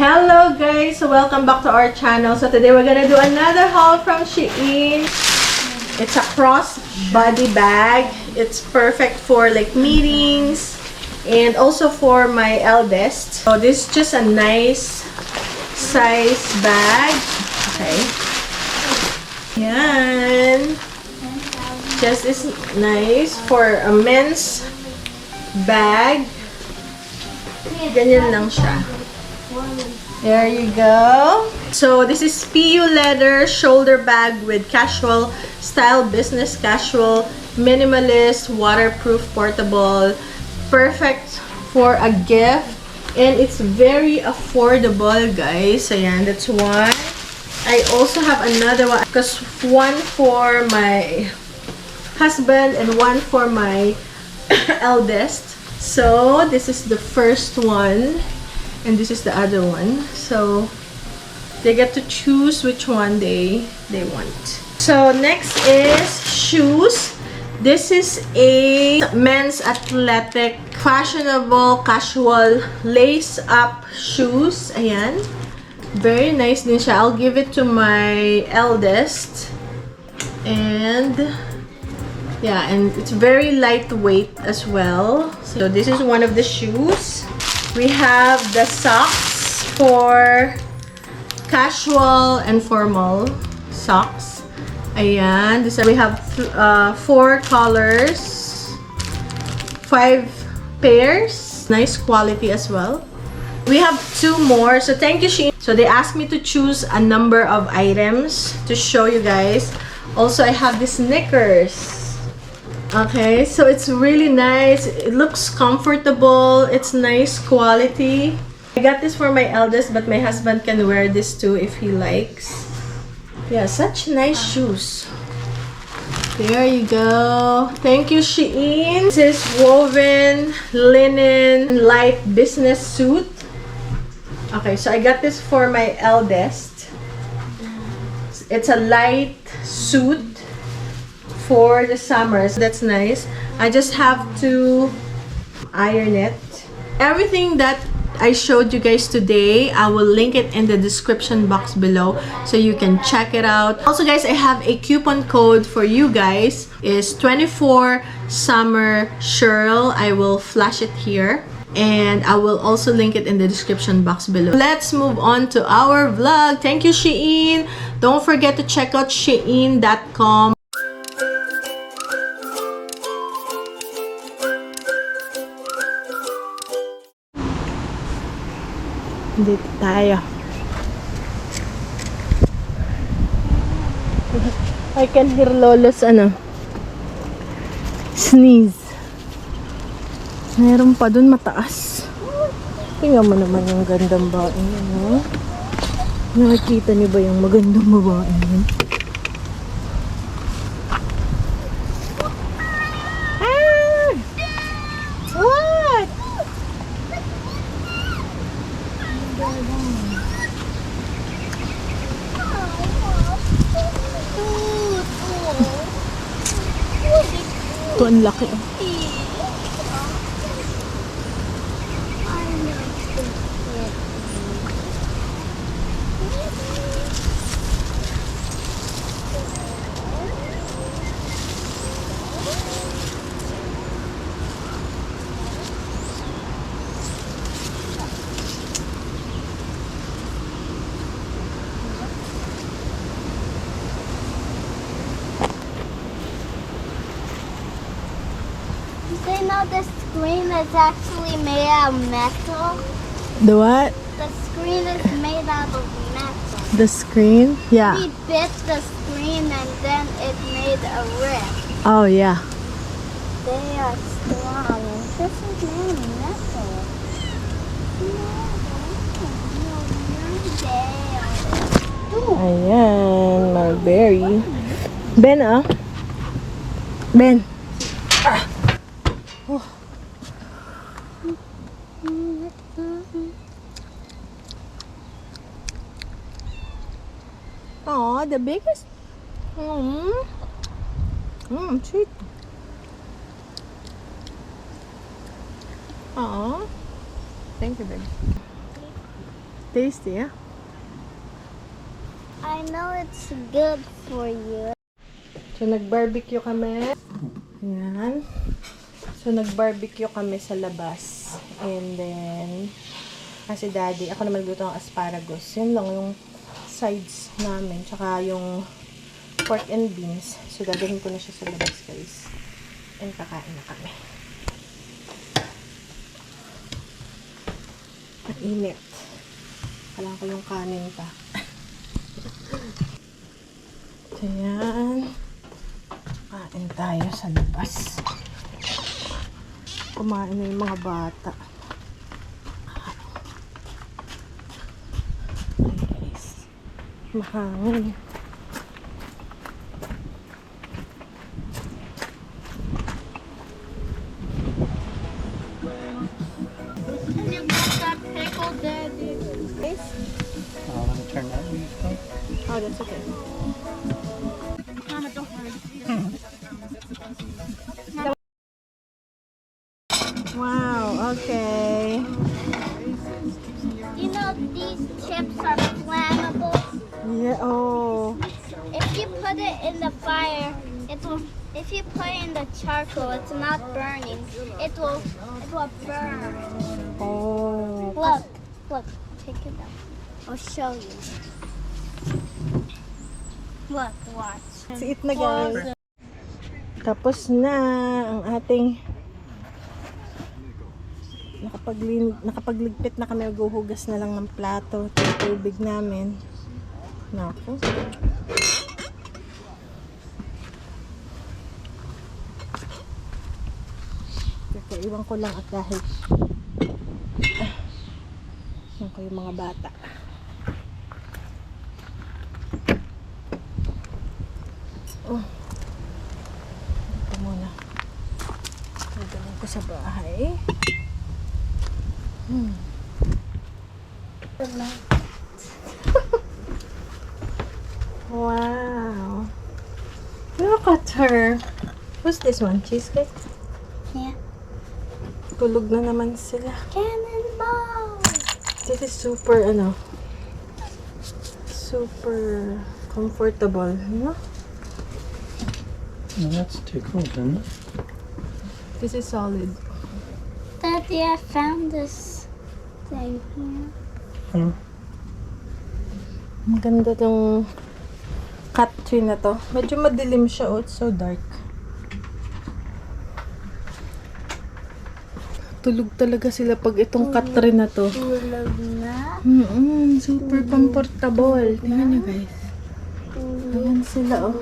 Hello guys! So welcome back to our channel. So today we're gonna do another haul from Shein. It's a cross-body bag. It's perfect for like meetings and also for my eldest. So this is just a nice size bag. Okay. Yan. Just is nice for a men's bag. Ganyan lang siya. There you go. So this is PU leather shoulder bag with casual style, business casual, minimalist, waterproof, portable, perfect for a gift, and it's very affordable, guys. Ayan, that's one. I also have another one because one for my husband and one for my eldest. So this is the first one. And this is the other one. So they get to choose which one they want. So next is shoes. This is a men's athletic, fashionable, casual, lace-up shoes. Ayan. Very nice din siya. I'll give it to my eldest. And yeah, and it's very lightweight as well. So this is one of the shoes. We have the socks for casual and formal socks. Ayan. We have 4 colors, 5 pairs. Nice quality as well. We have 2 more. So thank you, Shein. So they asked me to choose a number of items to show you guys. Also, I have these knickers. Okay, so it's really nice. It looks comfortable. It's nice quality. I got this for my eldest, but my husband can wear this too if he likes. Yeah, such nice shoes. There you go. Thank you, Shein. This is woven linen light business suit. Okay, so I got this for my eldest. It's a light suit for the summers. That's nice. I just have to iron it. Everything that I showed you guys today, I will link it in the description box below so you can check it out. Also guys, I have a coupon code for you guys. It's 24 Summer Shirl. I will flash it here. And I will also link it in the description box below. Let's move on to our vlog. Thank you, Shein. Don't forget to check out Shein.com. Dito tayo. I can hear Lolo's sneeze. Meron pa dun mataas. Tingnan mo naman yung gandang babae niya, no? Nakikita niyo ba yung magandang babae niya? Ah! What? Ito ang laki. They know the screen is actually made out of metal. The what? The screen is made out of metal. The screen? Yeah. We bit the screen and then it made a rip. Oh, yeah. They are strong. This is made of metal. Ayan, Mulberry. Ben, Ben. Oh. Oh, the biggest. Sweet. Thank you, baby. Tasty, yeah? I know it's good for you. So, nag-barbecue kami. Ayan. So, nag-barbecue kami sa labas. And then, kasi daddy, ako naman luto ng asparagus. Yun lang yung sides namin. Tsaka yung pork and beans. So, dadalhin ko na siya sa labas, guys. And kakain na kami. Ang init. Kailangan ko yung kanin pa. So, yan. Kain tayo sa labas. Kumain na yung mga bata. Okay, guys. Mahangin. You got that pickle, Daddy. I want to turn that leaf up. Oh, that's okay. Mama, don't worry. Wow, okay. You know these chips are flammable. Yeah, oh. If you put it in the fire, it will. If you put it in the charcoal, it's not burning. It will burn. Oh. Look, take it out. I'll show you. Look, watch. Siit na, guys. Tapos na ang ating nakapagligpit na kami, maghuhugas na lang ng plato, tubig namin. Naku. Kakaiwan ko lang at dahil yan ko yung mga bata. Oh. Ito muna. Nagaling ko sa bahay. Wow. Look at her. What's this one? Cheesecake? Yeah. Tulog na naman sila. Cannonball. This is super, super comfortable, no? No, that's tickled, isn't it? This is solid. Daddy, I found this thing here. Huh? Maganda tong cut tree na to. Medyo madilim siya, oh. It's so dark. Tulog talaga sila pag itong cut tree na to. Tulog na. Super comfortable. Tingnan nyo, guys. Ayan sila, oh.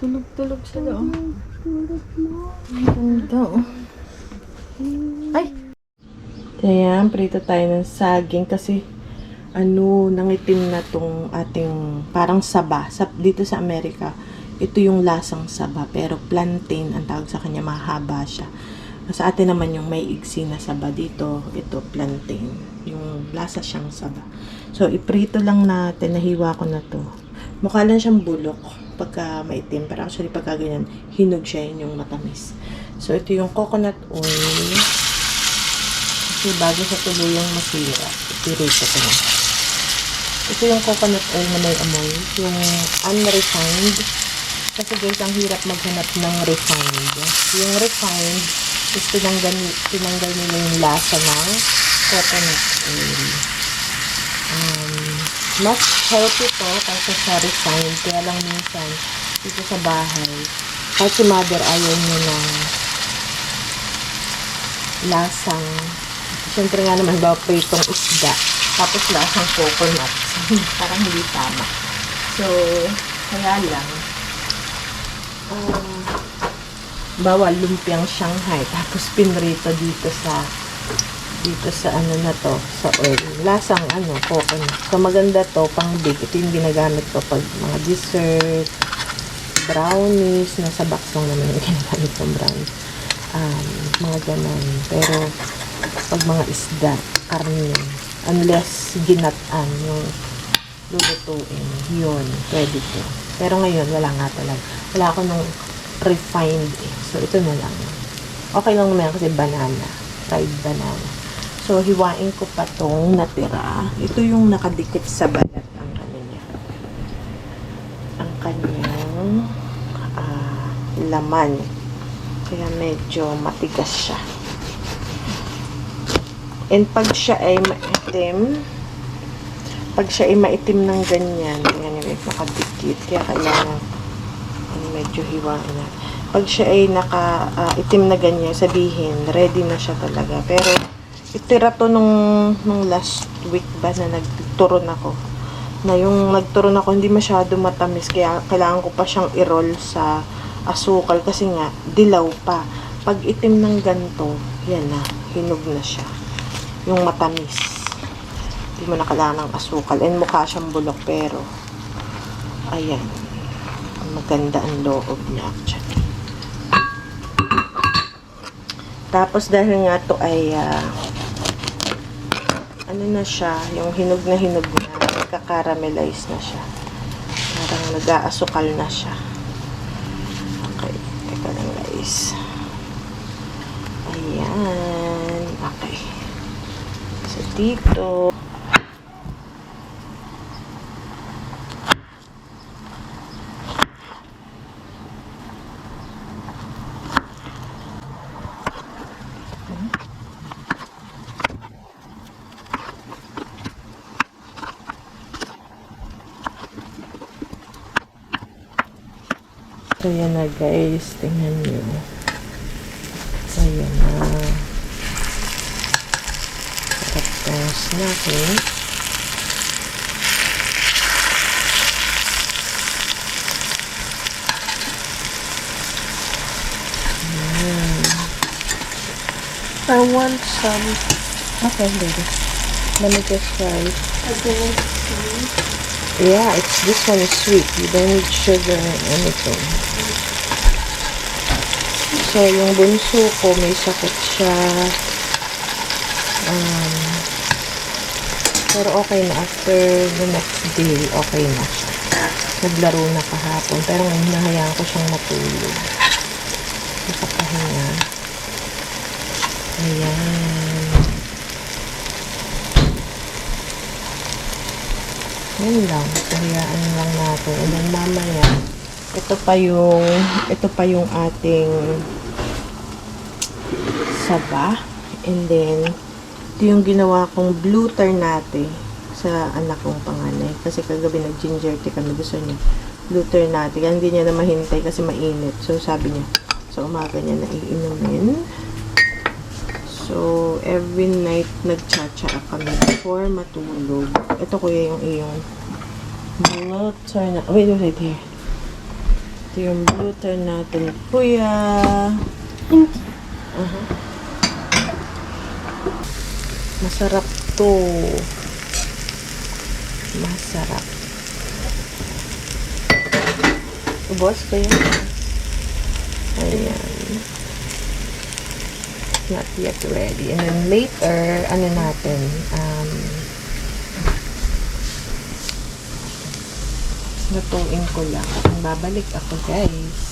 Tulog-tulog sila, oh. Ang ganda, oh. Ay! Kaya, prito tayo ng saging kasi nangitim na tong ating parang saba. Dito sa Amerika, ito yung lasang saba. Pero plantain, ang tawag sa kanya, mahaba siya. Sa atin naman yung may iksi na saba dito, ito plantain. Yung lasa siyang saba. So, iprito lang natin, nahiwa ko na to. Mukha lang siyang bulok pagka maitim. Pero actually, pagka ganyan, hinog siya, yun yung matamis. So, ito yung coconut oil. Kasi bago sa tuluyang masira, ipirito ko na. Ito yung coconut oil na may amoy. Yung unrefined. Kasi guys, ang hirap maghanap ng refined. Yung refined, is tinanggal nila yung lasa ng coconut oil. Mas healthy to kasi sa refined. Kaya lang minsan, dito sa bahay, kahit si mother ayaw niya ng lasang, siyempre nga naman ba pritong isda, tapos lasang coconut. Parang hindi tama. So, kaya lang, bawal lumpiang Shanghai, tapos pinrito dito sa ano na to, sa oil. Lasang coconut. So, maganda to, pang bake. Ito yung ginagamit ko pag mga dessert, brownies, nasa box lang naman yung ginagamit kong brownies. Mga ganun. Pero, pag mga isda, karne, unless ginatan yung lulutuin, yun, pwede to. Pero ngayon, wala nga talaga. Wala ako nung refined eh. So, ito na lang. Okay lang naman kasi banana. Fried banana. So, hiwain ko pa tong natira. Ito yung nakadikit sa balat ang kanyang laman. Kaya medyo matigas siya. And pag siya ay maitim ng ganyan, ganyan yung nakadikit. Kaya kailangan medyo hiwain na. Pag siya ay itim na ganyan, sabihin, ready na siya talaga. Pero, itira to nung last week ba na nagturon ako. Na yung nagturon ako, hindi masyado matamis. Kaya kailangan ko pa siyang i-roll sa asukal. Kasi nga, dilaw pa. Pag itim ng ganito, yan na, hinog na siya. Yung matamis. Hindi mo na kailangan ng asukal. And mukha siyang bulok, pero, ayan. Maganda ang loob niya actually. Tapos dahil nga to ay ano na siya, yung hinog na nagka-caramelize na siya. Parang nag-aasukal na siya. Okay, teka lang guys. Ayan. Okay. So dito So, yan na guys. Tingnan nyo. Ayan na. Sarap tong snacking. Ayan. I want some. Okay, baby. Let me just try. Yeah, this one is sweet. You don't need sugar or anything. So, yung bunso ko, may sakit siya. Pero okay na. After the next day, okay na siya. Naglaro na kahapon. Pero ngayon, hinahayaan ko siyang matulog. Nakapahinga. Ayan. Yan lang. Hayaan lang natin. And then mamaya, ito pa yung ating saba. And then, ito yung ginawa kong blue ternate sa anak kong panganay. Kasi kagabi nag-ginger tea kami. Gusto niya blue ternate. Kaya hindi niya na mahintay kasi mainit. So, sabi niya, sa umaga niya na iinumin. So, every night nagtsatsa kami before matulog. Ito kuya yung iyong blue ternate. Wait, here. Ito yung blue ternate ni kuya. Masarap to. Masarap. Ubos ko yan. Ayan. Not yet ready. And then later, ano natin, lutuin ko lang. Babalik ako, guys.